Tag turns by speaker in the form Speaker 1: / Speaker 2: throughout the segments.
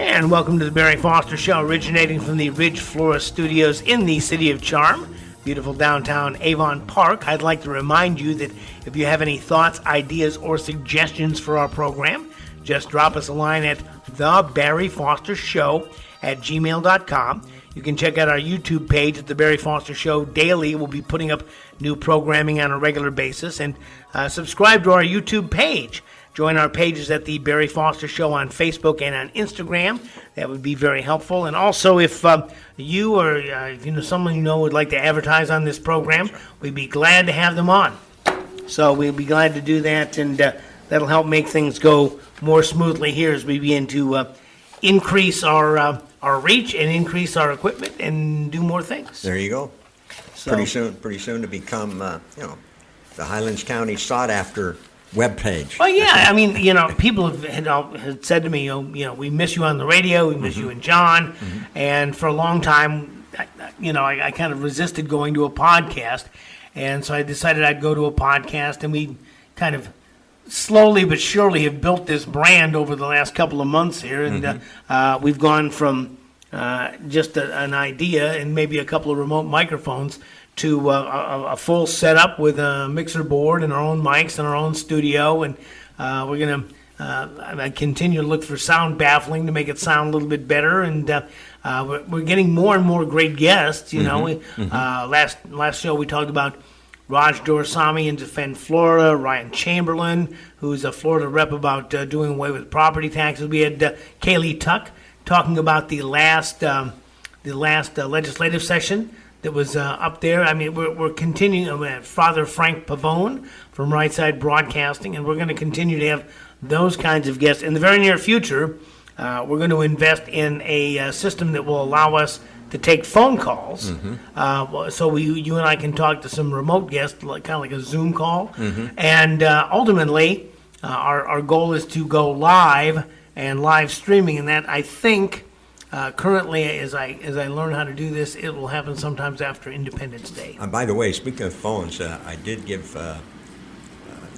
Speaker 1: And welcome to the Barry Foster Show, originating from the Ridge Flora Studios in the City of Charm, beautiful downtown Avon Park. I'd like to remind you that if you have any thoughts, ideas, or suggestions for our program, just drop us a line at thebarryfostershow@gmail.com. You can check out our YouTube page at The Barry Foster Show Daily. We'll be putting up new programming on a regular basis. And subscribe to our YouTube page. Join our pages at The Barry Foster Show on Facebook and on Instagram. That would be very helpful. And also, if you or if you know someone you know would like to advertise on this program, we'd be glad to have them on. So we'll be glad to do that, and that'll help make things go more smoothly here as we begin to increase our reach and increase our equipment and do more things.
Speaker 2: There you go.
Speaker 1: So,
Speaker 2: Pretty soon to become, the Highlands County sought-after webpage.
Speaker 1: Well, yeah, I mean, people had said to me, we miss you on the radio, we miss you and John, and for a long time, I kind of resisted going to a podcast, and so I decided I'd go to a podcast, and we kind of slowly but surely have built this brand over the last couple of months here, and we've gone from just an idea and maybe a couple of remote microphones to a full setup with a mixer board and our own mics and our own studio, and we're going to continue to look for sound baffling to make it sound a little bit better, and we're getting more and more great guests. Last show we talked about Raj Dorsami in Defend Florida, Ryan Chamberlain, who's a Florida rep about doing away with property taxes. We had Kaylee Tuck talking about the last legislative session that was up there. I mean, we're continuing. Father Frank Pavone from Right Side Broadcasting, and we're going to continue to have those kinds of guests. In the very near future, we're going to invest in a system that will allow us to take phone calls. So you and I can talk to some remote guests, kind of like a Zoom call. And ultimately, our goal is to go live and live streaming, and that, I think, currently, as I learn how to do this, it will happen sometimes after Independence Day.
Speaker 2: By the way, speaking of phones, I did give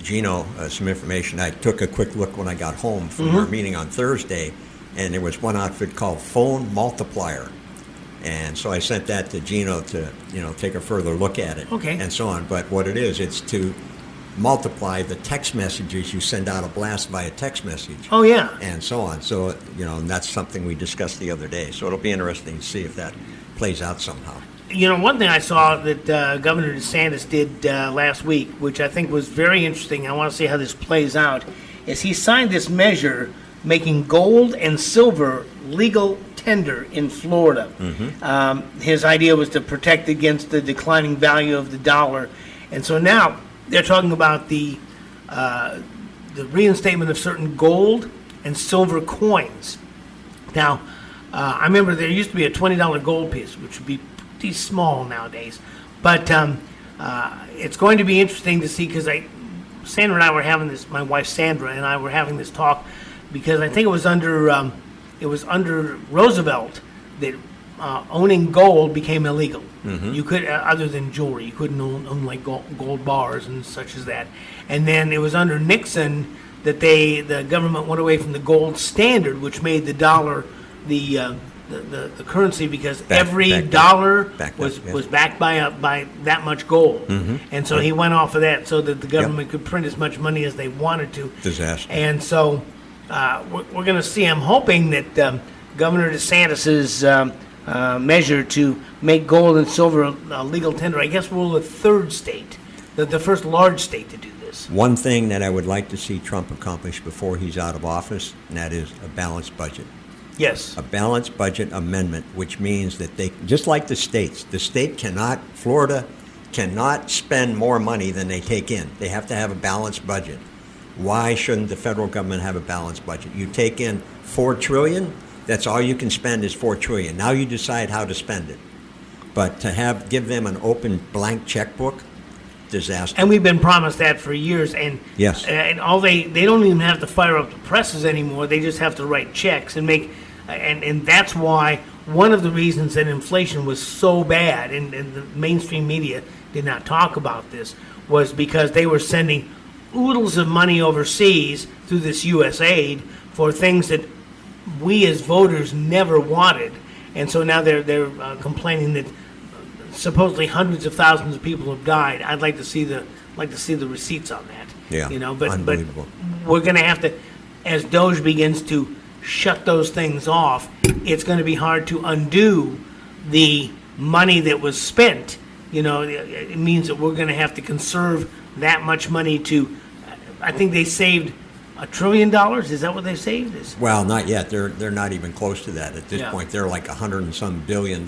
Speaker 2: Gino some information. I took a quick look when I got home from our meeting on Thursday, and there was one outfit called Phone Multiplier. And so I sent that to Gino to, take a further look at it, and so on. But what it is, it's to multiply the text messages you send out a blast via text message.
Speaker 1: Oh, yeah.
Speaker 2: And so on. So, and that's something we discussed the other day. So it'll be interesting to see if that plays out somehow.
Speaker 1: One thing I saw that Governor DeSantis did last week, which I think was very interesting, I want to see how this plays out, is he signed this measure making gold and silver legal tender in Florida. His idea was to protect against the declining value of the dollar. And so now they're talking about the reinstatement of certain gold and silver coins. Now, I remember there used to be a $20 gold piece, which would be pretty small nowadays. But it's going to be interesting to see, because Sandra and I were having this, my wife Sandra and I were having this talk, because I think it was under Roosevelt that owning gold became illegal. You could, other than jewelry, you couldn't own like gold bars and such as that. And then it was under Nixon that the government went away from the gold standard, which made the dollar the currency, because every dollar was backed by that much gold. And so he went off of that so that the government could print as much money as they wanted to.
Speaker 2: Disaster.
Speaker 1: And so we're going to see. I'm hoping that Governor DeSantis's measure to make gold and silver legal tender, I guess we're the third state, the first large state to do this.
Speaker 2: One thing that I would like to see Trump accomplish before he's out of office, and that is a balanced budget.
Speaker 1: Yes.
Speaker 2: A balanced budget amendment, which means that they, just like the state Florida cannot spend more money than they take in. They have to have a balanced budget. Why shouldn't the federal government have a balanced budget? You take in $4 trillion, that's all you can spend is $4 trillion. Now you decide how to spend it. But to give them an open blank checkbook, disaster.
Speaker 1: And we've been promised that for years. And
Speaker 2: yes.
Speaker 1: And all they don't even have to fire up the presses anymore. They just have to write checks and make. And that's why one of the reasons that inflation was so bad, and the mainstream media did not talk about this, was because they were sending oodles of money overseas through this U.S. aid for things that we as voters never wanted. And so now they're complaining that supposedly hundreds of thousands of people have died. I'd like to see the receipts on that.
Speaker 2: Yeah,
Speaker 1: But
Speaker 2: unbelievable.
Speaker 1: we're going to have to, as DOGE begins to shut those things off, it's going to be hard to undo the money that was spent. It means that we're going to have to conserve that much money to. I think they saved $1 trillion. Is that what they saved?
Speaker 2: Well, not yet. They're not even close to that at this
Speaker 1: Yeah.
Speaker 2: point. They're like $100 and some billion,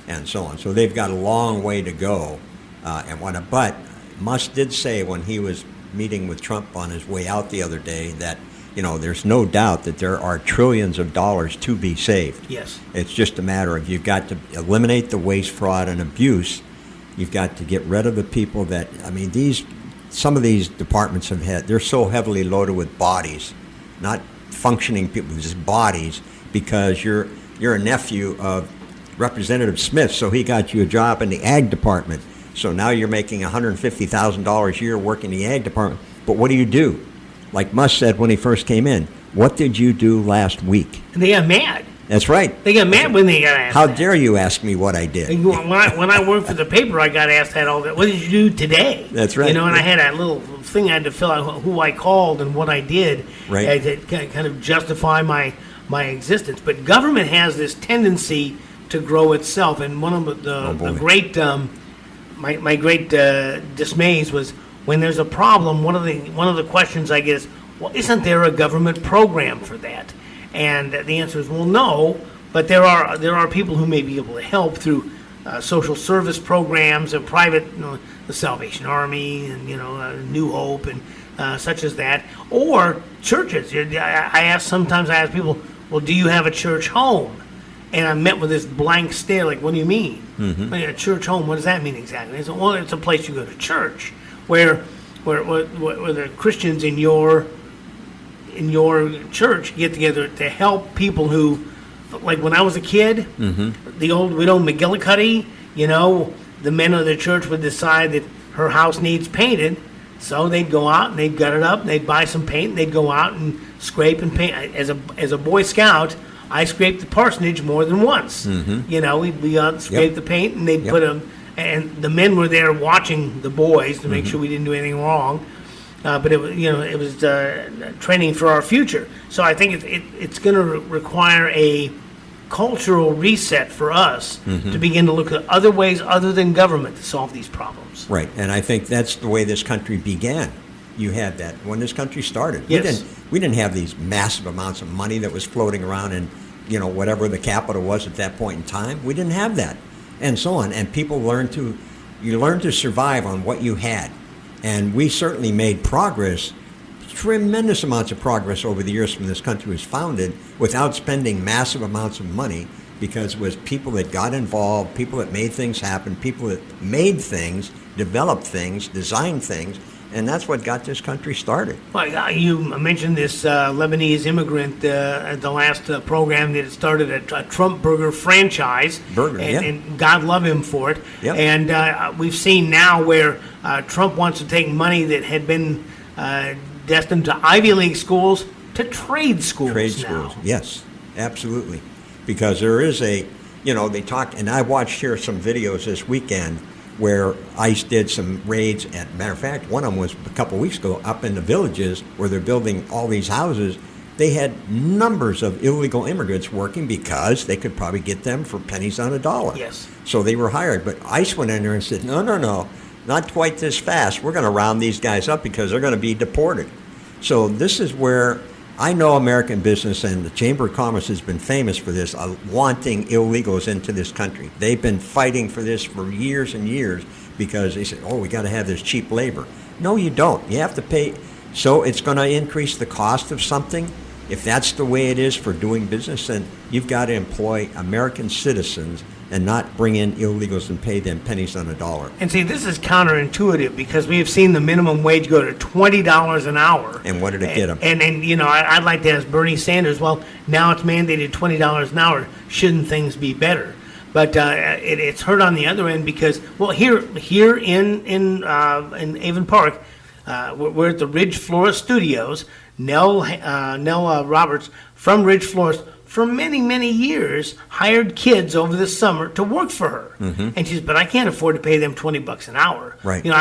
Speaker 2: and so on. So they've got a long way to go, and whatnot. But Musk did say when he was meeting with Trump on his way out the other day that there's no doubt that there are trillions of dollars to be saved.
Speaker 1: Yes.
Speaker 2: It's just a matter of you've got to eliminate the waste, fraud, and abuse. You've got to get rid of the people that some of these departments they're so heavily loaded with bodies, not functioning people, just bodies, because you're a nephew of Representative Smith, so he got you a job in the ag department. So now you're making $150,000 a year working in the ag department. But what do? Like Musk said when he first came in, what did you do last week?
Speaker 1: And they got mad.
Speaker 2: That's right.
Speaker 1: They got mad when they got asked.
Speaker 2: How
Speaker 1: that.
Speaker 2: dare you ask me what I did?
Speaker 1: When I worked for the paper, I got asked that all that. What did you do today?
Speaker 2: That's right.
Speaker 1: And I had a little thing I had to fill out who I called and what I did,
Speaker 2: Right.
Speaker 1: to kind of justify my existence. But government has this tendency to grow itself, and one of the great my great dismays was when there's a problem. One of the questions I get is, well, isn't there a government program for that? And the answer is, well, no, but there are people who may be able to help through social service programs and private, the Salvation Army and New Hope and such as that, or churches. Sometimes I ask people, well, do you have a church home? And I'm met with this blank stare, like, what do you mean? Mm-hmm. A church home, what does that mean exactly? I said, well, it's a place you go to church, where the Christians in your church get together to help people who, like when I was a kid,
Speaker 2: mm-hmm.
Speaker 1: the old widow McGillicuddy, the men of the church would decide that her house needs painted, so they'd go out and they'd gut it up and they'd buy some paint and they'd go out and scrape and paint. As a Boy Scout, I scraped the parsonage more than once.
Speaker 2: Mm-hmm.
Speaker 1: We'd scrape the paint and they'd put them, and the men were there watching the boys to make sure we didn't do anything wrong. But it was training for our future. So I think it's going to require a cultural reset for us to begin to look at other ways other than government to solve these problems.
Speaker 2: Right, and I think that's the way this country began. You had that when this country started.
Speaker 1: Yes.
Speaker 2: We didn't have these massive amounts of money that was floating around in whatever the capital was at that point in time. We didn't have that, and so on. And people learned to survive on what you had. And we certainly made progress, tremendous amounts of progress over the years when this country was founded without spending massive amounts of money, because it was people that got involved, people that made things happen, people that made things, developed things, designed things, and that's what got this country started.
Speaker 1: Well, you mentioned this Lebanese immigrant at the last program that started a Trump Burger franchise. And God love him for it.
Speaker 2: Yep.
Speaker 1: And we've seen now where Trump wants to take money that had been destined to Ivy League schools to trade schools.
Speaker 2: Trade schools, yes, absolutely. Because there is they talked, and I watched here some videos this weekend where ICE did some raids. Matter of fact, one of them was a couple of weeks ago up in the villages where they're building all these houses. They had numbers of illegal immigrants working because they could probably get them for pennies on a dollar.
Speaker 1: Yes.
Speaker 2: So they were hired. But ICE went in there and said, no, not quite this fast. We're going to round these guys up because they're going to be deported. So this is where I know American business, and the Chamber of Commerce has been famous for this, wanting illegals into this country. They've been fighting for this for years and years because they said, we got to have this cheap labor. No, you don't. You have to pay. So it's going to increase the cost of something. If that's the way it is for doing business, then you've got to employ American citizens and not bring in illegals and pay them pennies on a dollar.
Speaker 1: And see, this is counterintuitive because we have seen the minimum wage go to $20 an hour.
Speaker 2: And what did it get them?
Speaker 1: And I'd like to ask Bernie Sanders, well, now it's mandated $20 an hour. Shouldn't things be better? But it's hurt on the other end because, well, here in Avon Park, we're at the Ridge Florist Studios. Nell Roberts from Ridge Florist, for many, many years, hired kids over the summer to work for her. And she says, but I can't afford to pay them $20 an hour.
Speaker 2: Right.
Speaker 1: You know,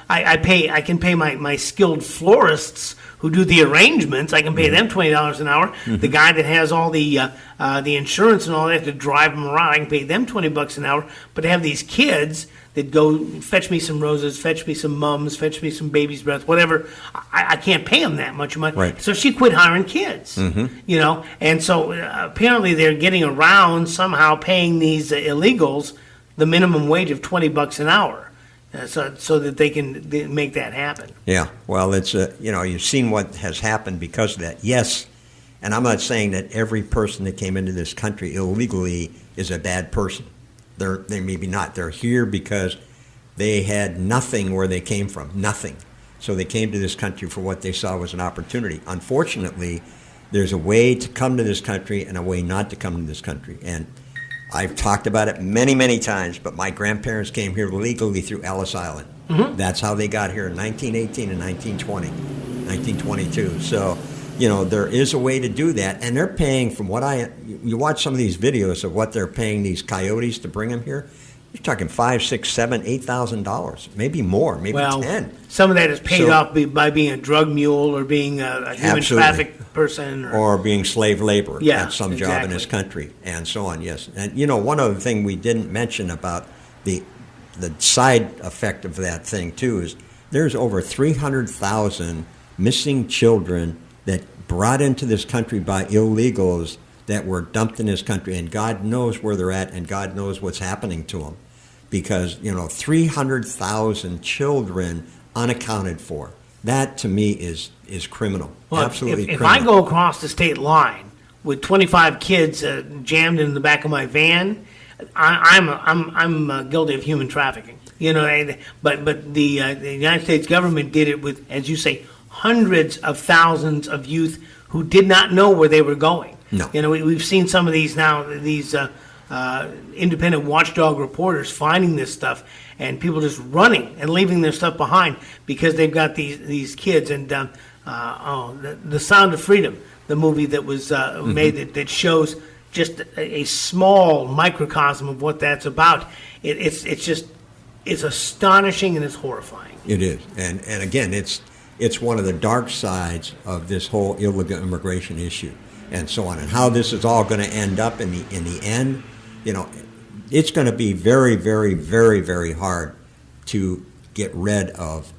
Speaker 1: I can pay my skilled florists who do the arrangements. I can pay them $20 an hour. The guy that has all the insurance and all that to drive them around, I can pay them $20 an hour. But to have these kids that go fetch me some roses, fetch me some mums, fetch me some baby's breath, whatever, I can't pay them that much money.
Speaker 2: Right.
Speaker 1: So she quit hiring kids. You know, and so apparently they're getting around somehow paying these illegals the minimum wage of $20 an hour. So that they can make that happen.
Speaker 2: Yeah, well, it's you've seen what has happened because of that. Yes, and I'm not saying that every person that came into this country illegally is a bad person. They maybe not. They're here because they had nothing where they came from, nothing. So they came to this country for what they saw was an opportunity. Unfortunately, there's a way to come to this country and a way not to come to this country. And I've talked about it many, many times, but my grandparents came here legally through Ellis Island. That's how they got here in 1918 and 1920, 1922. So, there is a way to do that. And they're paying, you watch some of these videos of what they're paying these coyotes to bring them here. You're talking $5,000, $6,000, $7,000, $8,000, maybe more, maybe 10.
Speaker 1: Some of that is paid off by being a drug mule or being a human traffic person.
Speaker 2: Or being slave labor at some job in
Speaker 1: exactly.
Speaker 2: this country, and so on, yes. And, one other thing we didn't mention about the side effect of that thing, too, is there's over 300,000 missing children that brought into this country by illegals that were dumped in this country, and God knows where they're at, and God knows what's happening to them. Because, 300,000 children unaccounted for. That, to me, is criminal.
Speaker 1: Well,
Speaker 2: absolutely
Speaker 1: if
Speaker 2: criminal.
Speaker 1: I go across the state line with 25 kids jammed in the back of my van, I'm guilty of human trafficking. But the United States government did it with, as you say, hundreds of thousands of youth who did not know where they were going.
Speaker 2: No.
Speaker 1: We've seen some of these now, these independent watchdog reporters finding this stuff, and people just running and leaving their stuff behind because they've got these kids. And The Sound of Freedom, the movie that was made that shows just a small microcosm of what that's about. It's astonishing and it's horrifying.
Speaker 2: It is, and again, it's one of the dark sides of this whole illegal immigration issue, and so on, and how this is all going to end up in the end. It's going to be very, very, very, very hard to get rid of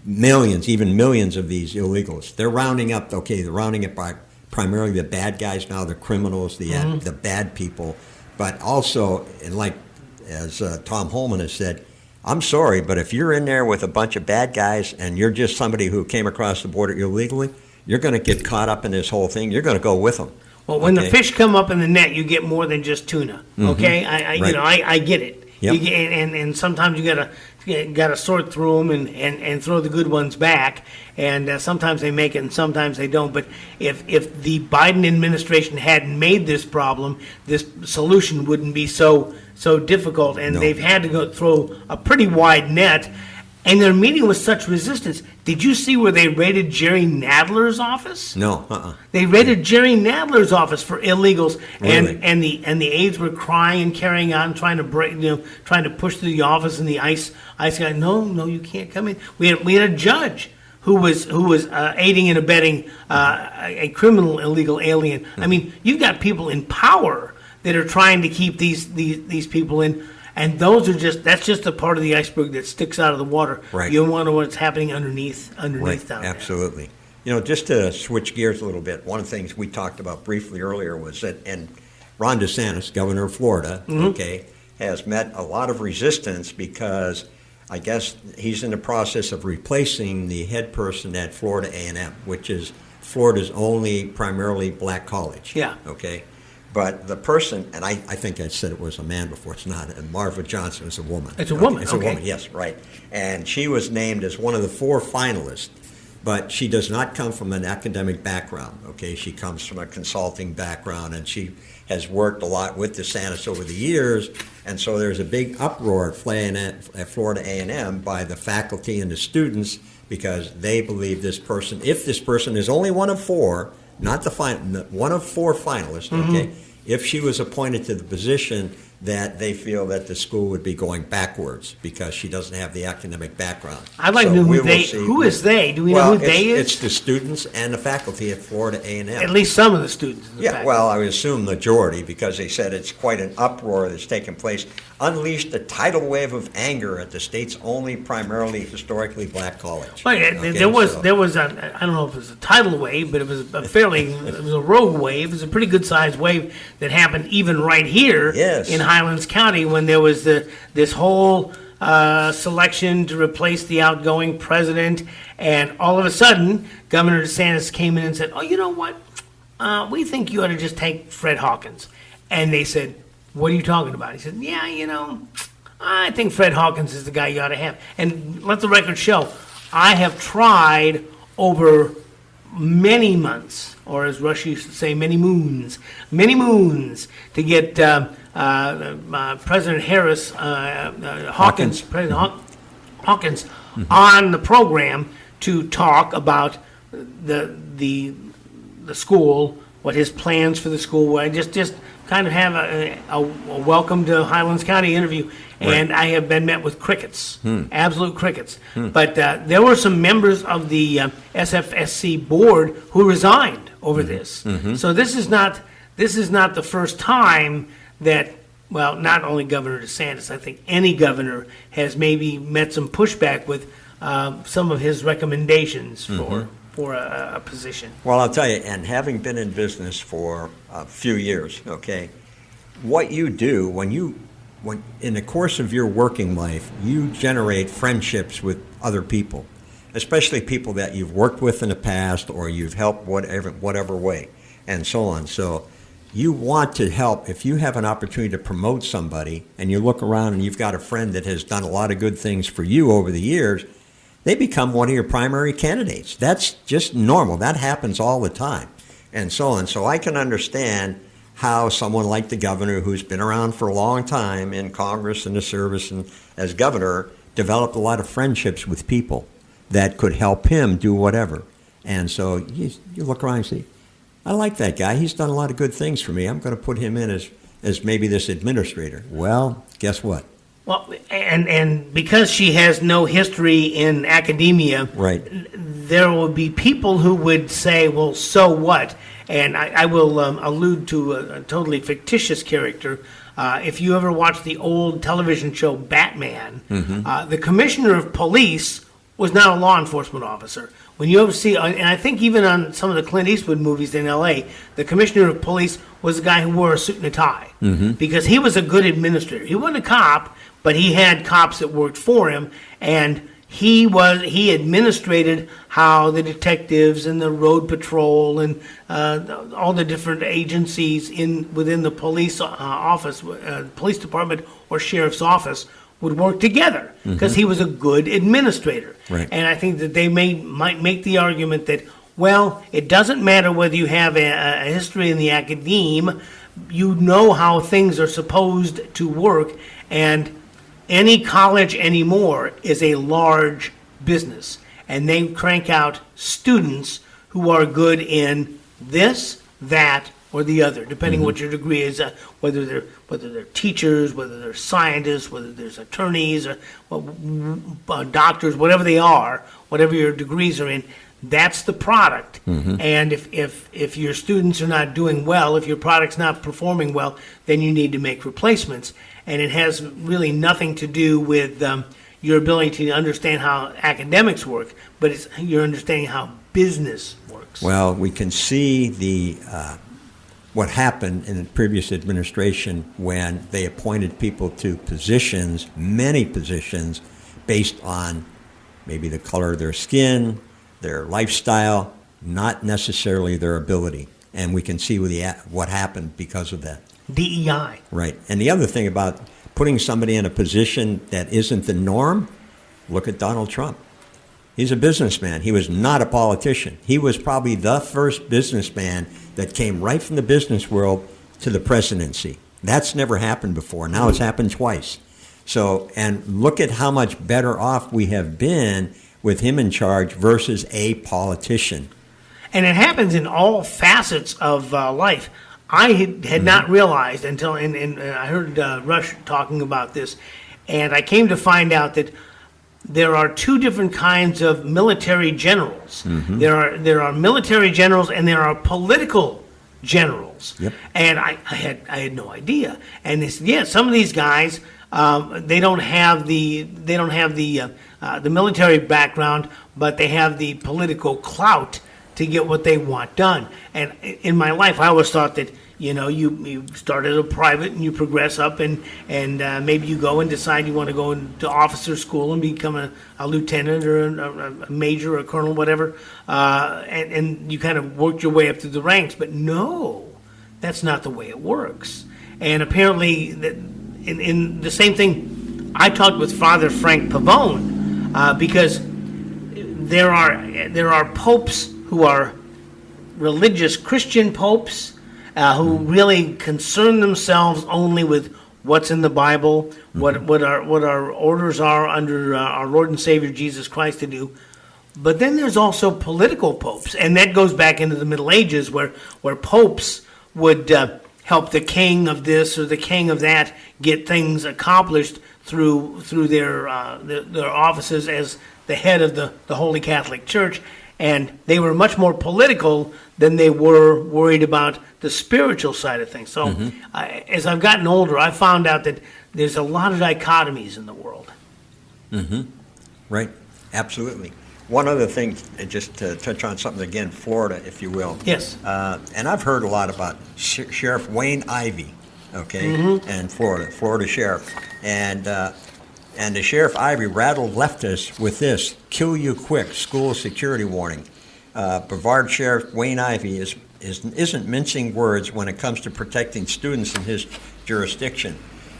Speaker 2: millions, even millions of these illegals. They're rounding up by primarily the bad guys now, the criminals, the bad people, but also, and like as Tom Holman has said, I'm sorry, but if you're in there with a bunch of bad guys and you're just somebody who came across the border illegally, you're going to get caught up in this whole thing. You're going to go with them.
Speaker 1: Well, when the fish come up in the net, you get more than just tuna. Okay, I get it.
Speaker 2: Yep.
Speaker 1: And sometimes you gotta sort through them and throw the good ones back. And sometimes they make it, and sometimes they don't. But if the Biden administration hadn't made this problem, this solution wouldn't be so difficult. And they've had to go throw a pretty wide net. And they're meeting with such resistance. Did you see where they raided Jerry Nadler's office?
Speaker 2: No.
Speaker 1: They raided Jerry Nadler's office for illegals,
Speaker 2: Really?
Speaker 1: and the aides were crying and carrying on, trying to push through the office, and the ICE guy, no, you can't come in. We had a judge who was aiding and abetting a criminal illegal alien. I mean, you've got people in power that are trying to keep these people in. And that's just a part of the iceberg that sticks out of the water.
Speaker 2: Right.
Speaker 1: You don't want to know what's happening underneath down there.
Speaker 2: Absolutely. Just to switch gears a little bit, one of the things we talked about briefly earlier was that, and Ron DeSantis, governor of Florida, has met a lot of resistance because I guess he's in the process of replacing the head person at Florida A&M, which is Florida's only primarily black college.
Speaker 1: Yeah.
Speaker 2: Okay. But the person, and I think I said it was a man before, it's not, and Marva Johnson is a woman.
Speaker 1: It's a woman,
Speaker 2: It's a woman, yes, right. And she was named as one of the 4 finalists, but she does not come from an academic background, okay? She comes from a consulting background, and she has worked a lot with DeSantis over the years, and so there's a big uproar at Florida A&M by the faculty and the students because they believe this person, if this person is only one of four, not the one of four finalists, okay, if she was appointed to the position, that they feel that the school would be going backwards because she doesn't have the academic background.
Speaker 1: I'd like to know who is they? Do we know who they is?
Speaker 2: It's the students and the faculty at Florida A&M.
Speaker 1: At least some of the students.
Speaker 2: Well, I would assume majority, because they said it's quite an uproar that's taken place. Unleashed a tidal wave of anger at the state's only primarily historically black college.
Speaker 1: Right, there was I don't know if it was a tidal wave, but it was it was a rogue wave. It was a pretty good sized wave that happened even right here in Highlands County when there was this whole selection to replace the outgoing president, and all of a sudden Governor DeSantis came in and said, "Oh, you know what? We think you ought to just take Fred Hawkins." And they said, "What are you talking about?" He said, "Yeah, I think Fred Hawkins is the guy you ought to have." And let the record show, I have tried over many months, or as Rush used to say, many moons, to get President Harris, Hawkins, President Hawkins, on the program to talk about the school, what his plans for the school were. Just kind of have a welcome to Highlands County interview, and I have been met with crickets, absolute crickets. But there were some members of the SFSC board who resigned over this. So this is not the first time that, well, not only Governor DeSantis, I think any governor has maybe met some pushback with some of his recommendations for a position.
Speaker 2: Well, I'll tell you, and having been in business for a few years, okay, what you do when in the course of your working life, you generate friendships with other people, especially people that you've worked with in the past or you've helped whatever way, and so on. So you want to help. If you have an opportunity to promote somebody and you look around and you've got a friend that has done a lot of good things for you over the years, they become one of your primary candidates. That's just normal. That happens all the time, and so on. So I can understand how someone like the governor, who's been around for a long time in Congress and the service and as governor, developed a lot of friendships with people that could help him do whatever. And so you look around and say, I like that guy. He's done a lot of good things for me. I'm going to put him in as maybe this administrator. Well, guess what?
Speaker 1: Well, and because she has no history in academia, there will be people who would say, well, so what? And I will allude to a totally fictitious character. If you ever watched the old television show Batman, the commissioner of police was not a law enforcement officer. When you ever see, and I think even on some of the Clint Eastwood movies in L.A., the commissioner of police was a guy who wore a suit and a tie because he was a good administrator. He wasn't a cop, but he had cops that worked for him, and he administrated how the detectives and the road patrol and all the different agencies within the police office, police department or sheriff's office would work together because he was a good administrator. And I think that they might make the argument that, well, it doesn't matter whether you have a history in the academe, you know how things are supposed to work, and any college anymore is a large business, and they crank out students who are good in this, that, or the other, depending what your degree is, whether they're teachers, whether they're scientists, whether there's attorneys or doctors, whatever they are, whatever your degrees are in. That's the product. And if your students are not doing well, if your product's not performing well, then you need to make replacements. And it has really nothing to do with your ability to understand how academics work, but it's your understanding how business works.
Speaker 2: Well, we can see what happened in the previous administration when they appointed people to positions, many positions, based on maybe the color of their skin, their lifestyle, not necessarily their ability. And we can see what happened because of that.
Speaker 1: DEI.
Speaker 2: Right. And the other thing about putting somebody in a position that isn't the norm, look at Donald Trump. He's a businessman. He was not a politician. He was probably the first businessman that came right from the business world to the presidency. That's never happened before. Now it's happened twice. So, and look at how much better off we have been with him in charge versus a politician.
Speaker 1: And it happens in all facets of life. I had not realized until, and I heard Rush talking about this, and I came to find out that there are two different kinds of military generals. There are military generals and there are political generals.
Speaker 2: Yep.
Speaker 1: And I had no idea. And they said, yeah, some of these guys they don't have the military background, but they have the political clout to get what they want done. And in my life, I always thought that, you start as a private and you progress up and maybe you go and decide you want to go into officer school and become a lieutenant or a major or a colonel, whatever, and you kind of worked your way up through the ranks. But no, that's not the way it works. And apparently, in the same thing, I talked with Father Frank Pavone because there are popes who are religious Christian popes who really concern themselves only with what's in the Bible, what our orders are under our Lord and Savior Jesus Christ to do. But then there's also political popes, and that goes back into the Middle Ages where popes would help the king of this or the king of that get things accomplished through their offices as the head of the Holy Catholic Church. And they were much more political than they were worried about the spiritual side of things. So as I've gotten older, I found out that there's a lot of dichotomies in the world.
Speaker 2: Right, absolutely. One other thing, just to touch on something again, Florida, if you will.
Speaker 1: Yes.
Speaker 2: And I've heard a lot about Sheriff Wayne Ivey, and Florida Sheriff. And the Sheriff Ivey rattled leftists with this: "Kill you quick, school security warning." Brevard Sheriff Wayne Ivey isn't mincing words when it comes to protecting students in his jurisdiction.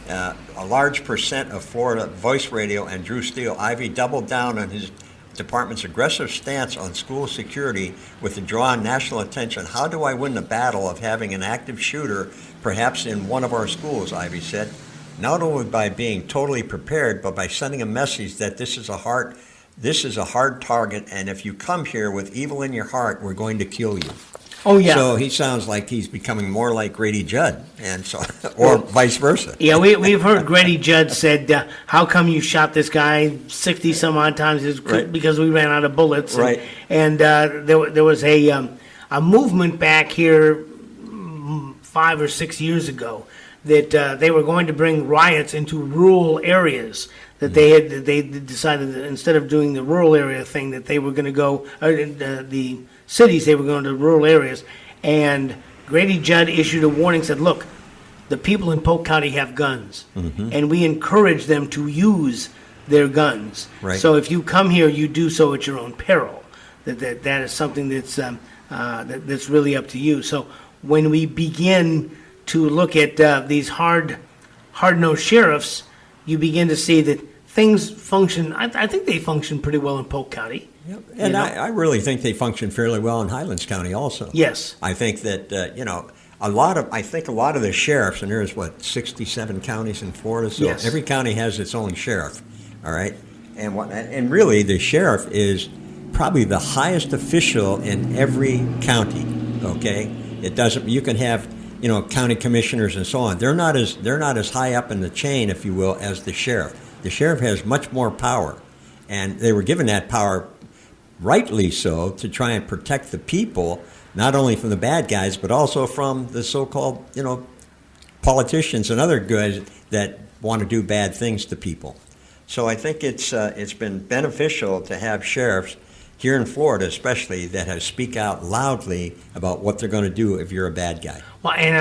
Speaker 2: A large percent of Florida Voice Radio and Drew Steele, Ivey doubled down on his department's aggressive stance on school security with the draw on national attention. "How do I win the battle of having an active shooter perhaps in one of our schools?" Ivey said. "Not only by being totally prepared, but by sending a message that this is a hard target, and if you come here with evil in your heart, we're going to kill you."
Speaker 1: Oh yeah.
Speaker 2: So he sounds like he's becoming more like Grady Judd, and so, or vice versa.
Speaker 1: Yeah, we've heard Grady Judd said, "How come you shot this guy 60 some odd times?" It's
Speaker 2: Right.
Speaker 1: because we ran out of bullets.
Speaker 2: Right.
Speaker 1: And there was a movement back here 5 or 6 years ago that they were going to bring riots into rural areas. That they decided that instead of doing the rural area thing, that they were going to go the cities. They were going to rural areas, and Grady Judd issued a warning. Said, "Look, the people in Polk County have guns, and we encourage them to use their guns.
Speaker 2: Right.
Speaker 1: So if you come here, you do so at your own peril. That is something that's really up to you." So when we begin to look at these hard-nosed sheriffs, you begin to see that things function. I think they function pretty well in Polk County.
Speaker 2: Yep. And I really think they function fairly well in Highlands County also.
Speaker 1: Yes.
Speaker 2: I think that, a lot of the sheriffs, and there's 67 counties in Florida, so
Speaker 1: Yes.
Speaker 2: every county has its own sheriff, all right? And really the sheriff is probably the highest official in every county, okay? You can have, county commissioners and so on. They're not as high up in the chain, if you will, as the sheriff. The sheriff has much more power, and they were given that power, rightly so, to try and protect the people, not only from the bad guys, but also from the so-called, politicians and other guys that want to do bad things to people. So I think it's been beneficial to have sheriffs here in Florida, especially, that speak out loudly about what they're going to do if you're a bad guy.
Speaker 1: Well, and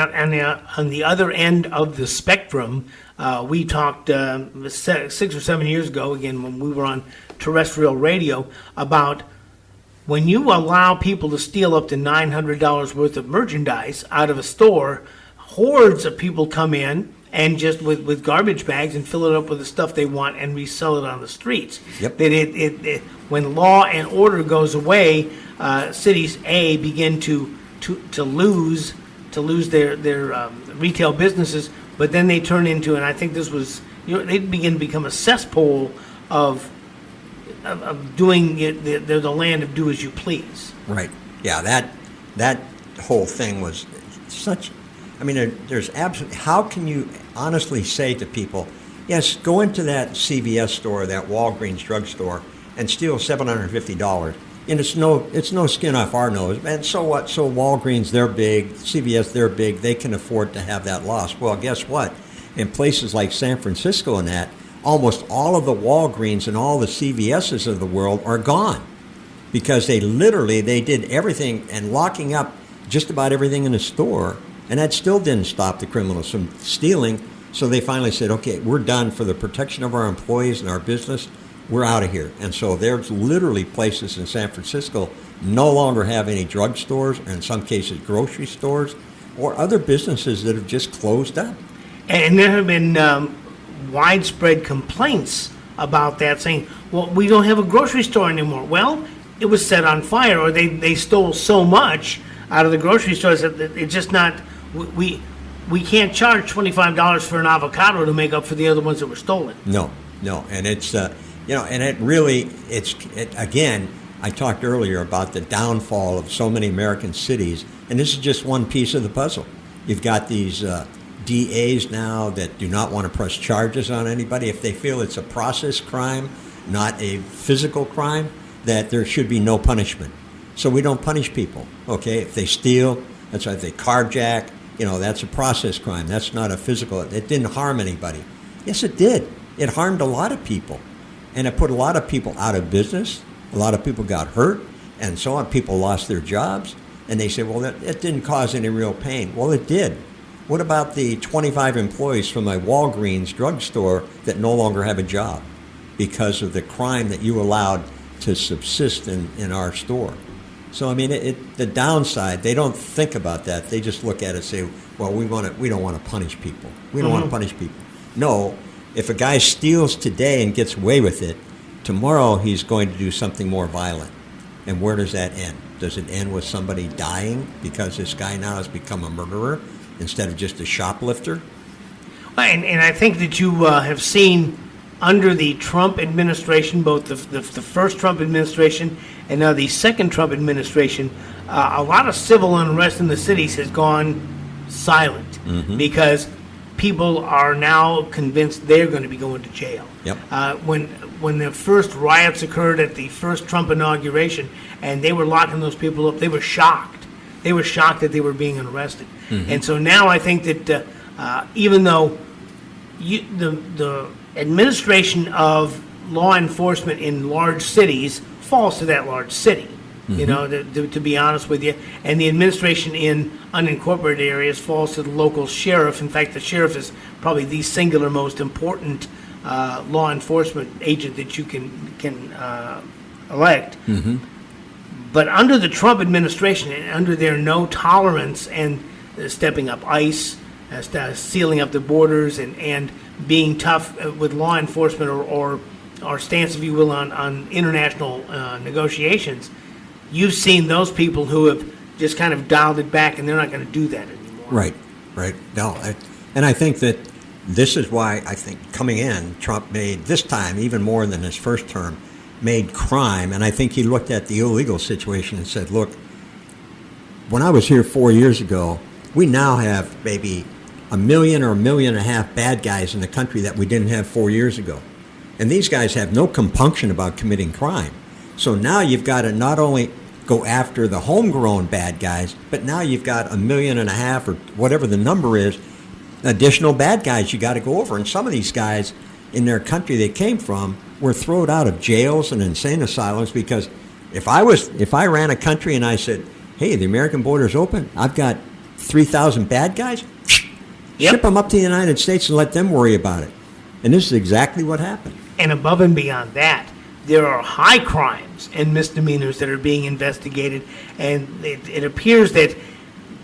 Speaker 1: on the other end of the spectrum, we talked 6 or 7 years ago, again, when we were on terrestrial radio, about when you allow people to steal up to $900 worth of merchandise out of a store, hordes of people come in and just with garbage bags and fill it up with the stuff they want and resell it on the streets.
Speaker 2: Yep.
Speaker 1: That when law and order goes away, cities begin to lose their retail businesses, but then they turn into, and I think this was, they begin to become a cesspool of of doing it. They're the land of do as you please.
Speaker 2: Right. Yeah, that whole thing was such. I mean, there's absolutely. How can you honestly say to people, yes, go into that CVS store, that Walgreens drugstore, and steal $750, and it's no skin off our nose. And so what? So Walgreens, they're big. CVS, they're big. They can afford to have that loss. Well, guess what? In places like San Francisco and that, almost all of the Walgreens and all the CVSs of the world are gone because they did everything and locking up just about everything in the store, and that still didn't stop the criminals from stealing. So they finally said, okay, we're done for the protection of our employees and our business. We're out of here. And so there's literally places in San Francisco no longer have any drugstores, or in some cases grocery stores, or other businesses that have just closed up.
Speaker 1: And there have been widespread complaints about that, saying, well, we don't have a grocery store anymore. Well, it was set on fire, or they stole so much out of the grocery stores that it's just not, we can't charge $25 for an avocado to make up for the other ones that were stolen.
Speaker 2: No, and it's, and it really, again, I talked earlier about the downfall of so many American cities, and this is just one piece of the puzzle. You've got these DAs now that do not want to press charges on anybody if they feel it's a process crime, not a physical crime, that there should be no punishment. So we don't punish people, okay? If they steal, that's right, if they carjack, that's a process crime. That's not a physical. It didn't harm anybody. Yes, it did. It harmed a lot of people. And it put a lot of people out of business. A lot of people got hurt and so on. People lost their jobs. And they say, well, it didn't cause any real pain. Well, it did. What about the 25 employees from a Walgreens drugstore that no longer have a job because of the crime that you allowed to subsist in our store? So, I mean, the downside, they don't think about that. They just look at it and say, well, we don't want to punish people. We don't want to punish people. No, if a guy steals today and gets away with it, tomorrow he's going to do something more violent. And where does that end? Does it end with somebody dying because this guy now has become a murderer instead of just a shoplifter?
Speaker 1: And I think that you have seen under the Trump administration, both the first Trump administration and now the second Trump administration, a lot of civil unrest in the cities has gone silent because people are now convinced they're going to be going to jail.
Speaker 2: Yep.
Speaker 1: When the first riots occurred at the first Trump inauguration and they were locking those people up, they were shocked. They were shocked that they were being arrested. And so now I think that even though the administration of law enforcement in large cities falls to that large city, to be honest with you, and the administration in unincorporated areas falls to the local sheriff. In fact, the sheriff is probably the singular most important law enforcement agent that you can elect. But under the Trump administration and under their no tolerance and stepping up ICE, sealing up the borders and being tough with law enforcement or stance, if you will, on international negotiations, you've seen those people who have just kind of dialed it back, and they're not going to do that anymore.
Speaker 2: Right. No, and I think that this is why I think coming in, Trump made, this time, even more than his first term, made crime, and I think he looked at the illegal situation and said, look, when I was here 4 years ago, we now have maybe 1 million or 1.5 million bad guys in the country that we didn't have 4 years ago. And these guys have no compunction about committing crime. So now you've got to not only go after the homegrown bad guys, but now you've got 1.5 million or whatever the number is, additional bad guys you got to go over. And some of these guys in their country they came from were thrown out of jails and insane asylums because if I ran a country and I said, hey, the American border's open, I've got 3,000 bad guys, ship them up to the United States and let them worry about it. And this is exactly what happened.
Speaker 1: And above and beyond that, there are high crimes and misdemeanors that are being investigated, and it appears that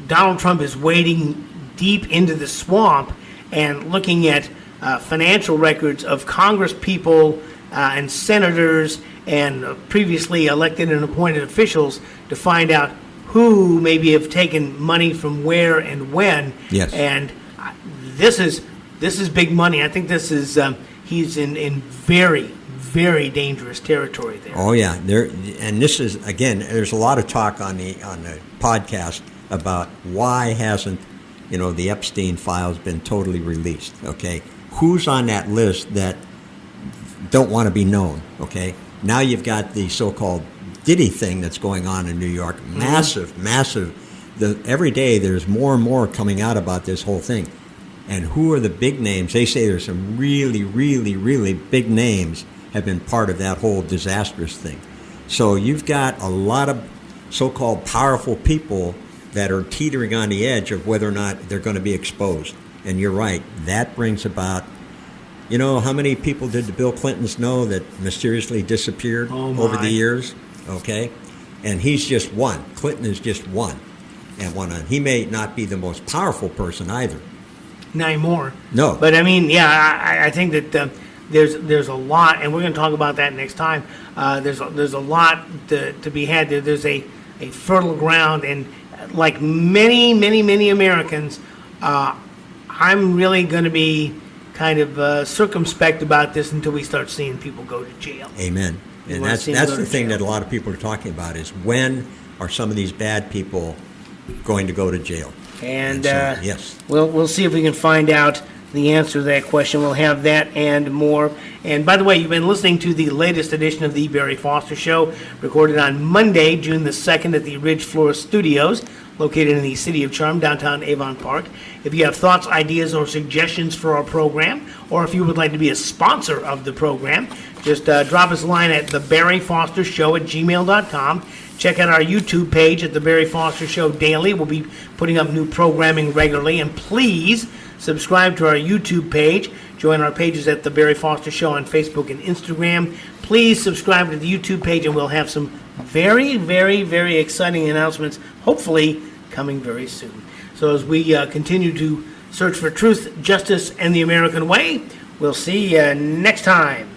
Speaker 1: Donald Trump is wading deep into the swamp and looking at financial records of Congress people and senators and previously elected and appointed officials to find out who maybe have taken money from where and when.
Speaker 2: Yes.
Speaker 1: And this is big money. I think this is he's in very, very dangerous territory there.
Speaker 2: Oh yeah, there, and this is again. There's a lot of talk on the podcast about why hasn't, the Epstein files been totally released? Okay, who's on that list that don't want to be known? Okay, now you've got the so-called Diddy thing that's going on in New York. Massive. Every day there's more and more coming out about this whole thing. And who are the big names? They say there's some really, really, really big names have been part of that whole disastrous thing. So you've got a lot of so-called powerful people that are teetering on the edge of whether or not they're going to be exposed. And you're right, that brings about, how many people did the Bill Clintons know that mysteriously disappeared over the years? Okay? And he's just one. Clinton is just one. And he may not be the most powerful person either.
Speaker 1: Not anymore.
Speaker 2: No.
Speaker 1: But I think that there's a lot, and we're going to talk about that next time. There's a lot to be had there. There's a fertile ground, and like many Americans, I'm really going to be kind of circumspect about this until we start seeing people go to jail.
Speaker 2: Amen. And that's the thing that a lot of people are talking about is when are some of these bad people going to go to jail?
Speaker 1: And
Speaker 2: yes,
Speaker 1: we'll see if we can find out the answer to that question. We'll have that and more. And by the way, you've been listening to the latest edition of the Barry Foster Show, recorded on Monday, June the 2nd at the Ridge Floor Studios, located in the City of Charm, downtown Avon Park. If you have thoughts, ideas, or suggestions for our program, or if you would like to be a sponsor of the program, just drop us a line at thebarryfostershow@gmail.com. Check out our YouTube page at The Barry Foster Show Daily. We'll be putting up new programming regularly. And please subscribe to our YouTube page. Join our pages at The Barry Foster Show on Facebook and Instagram. Please subscribe to the YouTube page, and we'll have some very, very, very exciting announcements, hopefully coming very soon. So as we continue to search for truth, justice, and the American way, we'll see you next time.